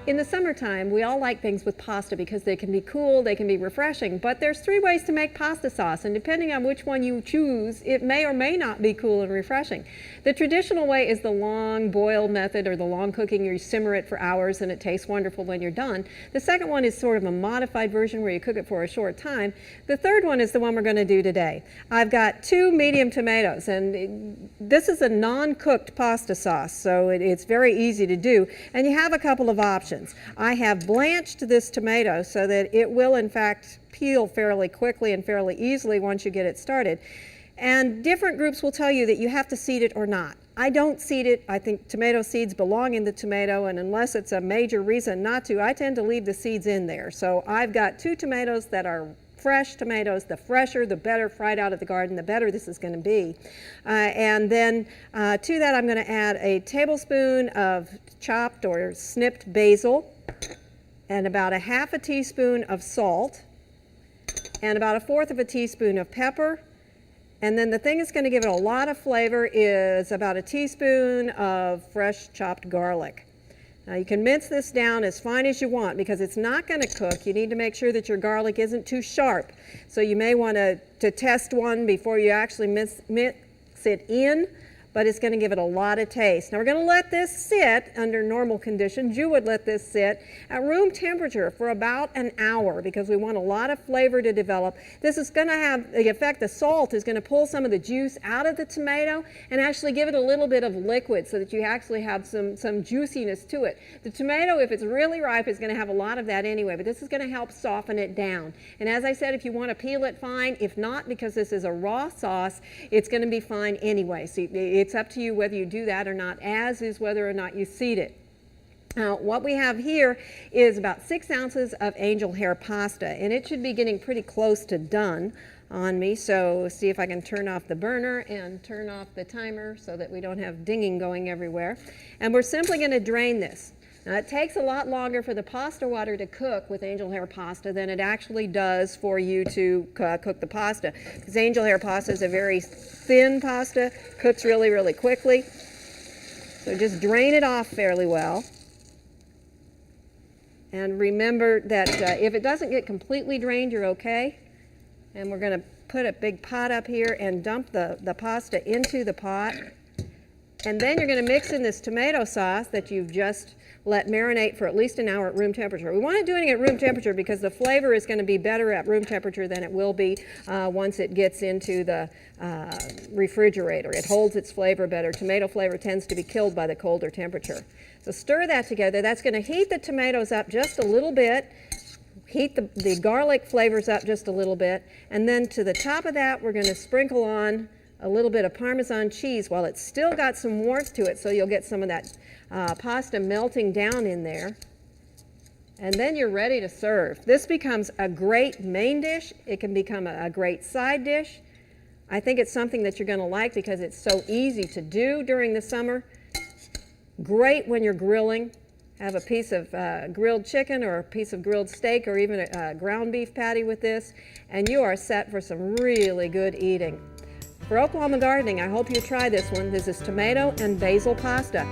in the summertime, we all like things with pasta because they can be cool, they can be refreshing, but there's 3 ways to make pasta sauce, and depending on which one you choose, it may or may not be cool and refreshing. The traditional way is the long boil method, or the long cooking. You simmer it for hours and it tastes wonderful when you're done. The second one is sort of a modified version where you cook it for a short time. The third one is the one we're going to do today. I've got 2 medium tomatoes, and this is a non-cooked pasta sauce, so it's very easy to do, and you have a couple of options. I have blanched this tomato so that it will in fact peel fairly quickly and fairly easily once you get it started. And different groups will tell you that you have to seed it or not. I don't seed it. I think tomato seeds belong in the tomato, and unless it's a major reason not to, I tend to leave the seeds in there. So I've got 2 tomatoes that are fresh tomatoes. The fresher, the better, fried out of the garden, the better this is going to be. And then to that I'm going to add a tablespoon of chopped or snipped basil, and about a half a teaspoon of salt, and about a 1/4 of a teaspoon of pepper. And then the thing that's going to give it a lot of flavor is about a teaspoon of fresh chopped garlic. Now you can mince this down as fine as you want because it's not going to cook. You need to make sure that your garlic isn't too sharp. So you may want to test one before you actually mix it in, but it's going to give it a lot of taste. Now we're going to let this sit under normal conditions. You would let this sit at room temperature for about an hour because we want a lot of flavor to develop. This is going to have the effect, the salt is going to pull some of the juice out of the tomato and actually give it a little bit of liquid so that you actually have some juiciness to it. The tomato, if it's really ripe, is going to have a lot of that anyway, but this is going to help soften it down. And as I said, if you want to peel it, fine. If not, because this is a raw sauce, it's going to be fine anyway. So it's up to you whether you do that or not, as is whether or not you seed it. Now, what we have here is about 6 ounces of angel hair pasta, and it should be getting pretty close to done on me. So see if I can turn off the burner and turn off the timer so that we don't have dinging going everywhere. And we're simply going to drain this. Now, it takes a lot longer for the pasta water to cook with angel hair pasta than it actually does for you to cook the pasta. Because angel hair pasta is a very thin pasta, cooks really, really quickly. So just drain it off fairly well. And remember that if it doesn't get completely drained, you're okay. And we're going to put a big pot up here and dump the pasta into the pot. And then you're going to mix in this tomato sauce that you've just let marinate for at least an hour at room temperature. We want it doing it at room temperature because the flavor is going to be better at room temperature than it will be once it gets into the refrigerator. It holds its flavor better. Tomato flavor tends to be killed by the colder temperature. So stir that together. That's going to heat the tomatoes up just a little bit, heat the garlic flavors up just a little bit, and then to the top of that we're going to sprinkle on a little bit of Parmesan cheese while it's still got some warmth to it, so you'll get some of that pasta melting down in there. And then you're ready to serve. This becomes a great main dish. It can become a great side dish. I think it's something that you're going to like because it's so easy to do during the summer. Great when you're grilling. Have a piece of grilled chicken or a piece of grilled steak or even a ground beef patty with this, and you are set for some really good eating. For Oklahoma Gardening, I hope you try this one. This is tomato and basil pasta.